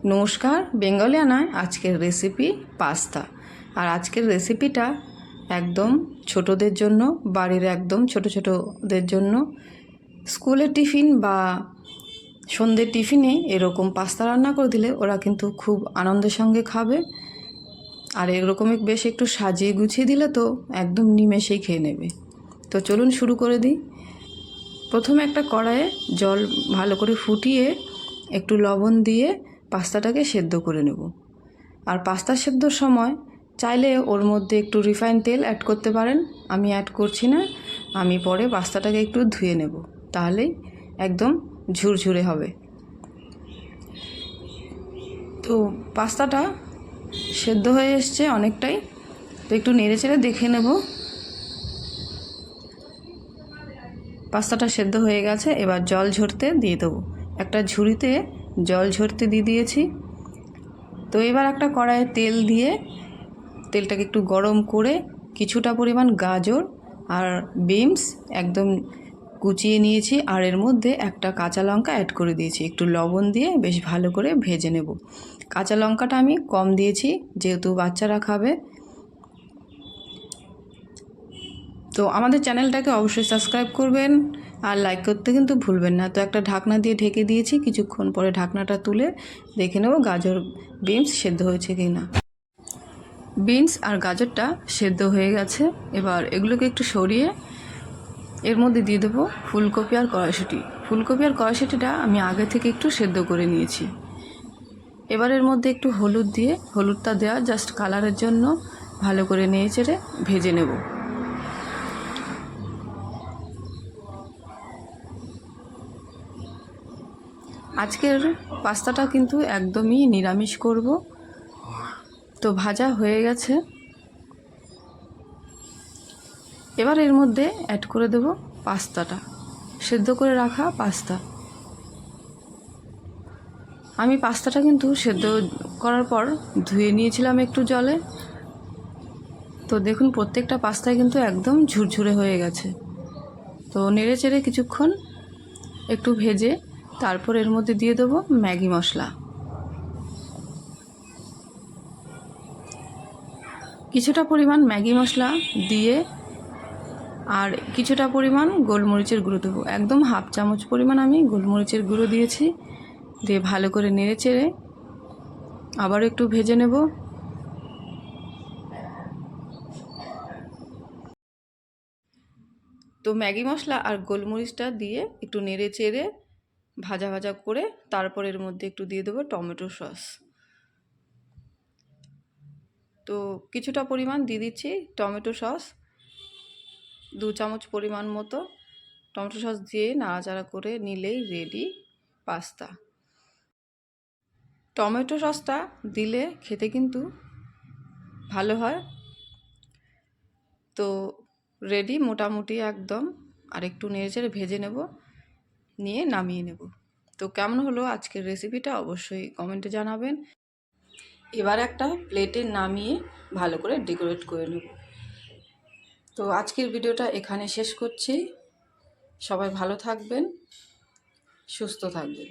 নমস্কার, বেঙ্গলিয়ানায় আজকের recipe pasta. আর আজকের রেসিপিটা একদম ছোটদের জন্য, বাড়ির একদম ছোটদের জন্য স্কুলের টিফিন বা সন্ধ্যের টিফিনে এরকম পাস্তা রান্না করে দিলে ওরা কিন্তু খুব আনন্দের সঙ্গে খাবে। আর এরকমই বেশ একটু সাজিয়ে গুছিয়ে দিলে তো একদম নিমেষেই খেয়ে নেবে। তো চলুন শুরু করে দিই। প্রথমে একটা কড়াইয়ে জল ভালো করে ফুটিয়ে একটু লবণ দিয়ে পাস্তাটাকে সেদ্ধ করে নেব। আর পাস্তা সেদ্ধর সময় চাইলে ওর মধ্যে একটু রিফাইন তেল অ্যাড করতে পারেন, আমি অ্যাড করছি না। আমি পরে পাস্তাটাকে একটু ধুয়ে নেব, তাহলেই একদম ঝুরঝুরে হবে। তো পাস্তাটা সেদ্ধ হয়ে এসছে অনেকটাই, তো একটু নেড়েচেড়ে দেখে নেব। পাস্তাটা সেদ্ধ হয়ে গেছে, এবার জল ঝরতে দিয়ে দেবো। একটা ঝুড়িতে জল ঝরতে দিয়ে দিয়েছি। তো এবার একটা কড়াইয়ে তেল দিয়ে তেলটাকে একটু গরম করে কিছুটা পরিমাণ গাজর আর বিনস একদম কুচিয়ে নিয়েছি, আর এর মধ্যে একটা কাঁচা লঙ্কা অ্যাড করে দিয়েছি। একটু লবণ দিয়ে বেশ ভালো করে ভেজে নেব। কাঁচা লঙ্কাটা আমি কম দিয়েছি যেহেতু বাচ্চারা খাবে। তো আমাদের চ্যানেলটাকে অবশ্যই সাবস্ক্রাইব করবেন আর লাইক করতে কিন্তু ভুলবেন না। তো একটা ঢাকনা দিয়ে ঢেকে দিয়েছি, কিছুক্ষণ পরে ঢাকনাটা তুলে দেখে নেব গাজর বিনস সেদ্ধ হয়েছে কি না। বিনস আর গাজরটা সেদ্ধ হয়ে গেছে। এবার এগুলোকে একটু সরিয়ে এর মধ্যে দিয়ে দেবো ফুলকপি আর কড়াইশুঁটি। ফুলকপি আর কড়াইশুঁটিটা আমি আগে থেকে একটু সেদ্ধ করে নিয়েছি। এবার এর মধ্যে একটু হলুদ দিয়ে, হলুদটা দেওয়া জাস্ট কালারের জন্য, ভালো করে নেড়েচেড়ে ভেজে নেব। আজকের পাস্তাটা কিন্তু একদমই নিরামিষ করব। তো ভাজা হয়ে গেছে, এবার এর মধ্যে অ্যাড করে দেব পাস্তাটা, সেদ্ধ করে রাখা পাস্তা। আমি পাস্তাটা কিন্তু সেদ্ধ করার পর ধুয়ে নিয়েছিলাম একটু জলে। তো দেখুন প্রত্যেকটা পাস্তায় কিন্তু একদম ঝুরঝুরে হয়ে গেছে। তো নেড়ে চেড়ে কিছুক্ষণ একটু ভেজে তারপর এর মধ্যে দিয়ে দেবো ম্যাগি মশলা। কিছুটা পরিমাণ ম্যাগি মশলা দিয়ে আর কিছুটা পরিমাণ গোলমরিচের গুঁড়ো দেবো, একদম হাফ চামচ পরিমাণ আমি গোলমরিচের গুঁড়ো দিয়েছি। দিয়ে ভালো করে নেড়ে চেড়ে আবার একটু ভেজে নেব। তো ম্যাগি মশলা আর গোলমরিচটা দিয়ে একটু নেড়ে চেড়ে ভাজা ভাজা করে তারপর এর মধ্যে একটু দিয়ে দেবো টমেটো সস। তো কিছুটা পরিমাণ দিয়ে দিচ্ছি টমেটো সস, 2 চামচ পরিমাণ মতো টমেটো সস দিয়ে নাড়াচাড়া করে নিলেই রেডি পাস্তা। টমেটো সসটা দিলে খেতে কিন্তু ভালো হয়। তো রেডি মোটামুটি একদম, আর একটু নেড়েচেড়ে ভেজে নেব, নিয়ে নামিয়ে নেব। তো কেমন হলো আজকের রেসিপিটা অবশ্যই কমেন্টে জানাবেন। এবার একটা প্লেটে নামিয়ে ভালো করে ডেকোরেট করে নেব। তো আজকের ভিডিওটা এখানে শেষ করছি। সবাই ভালো থাকবেন, সুস্থ থাকবেন।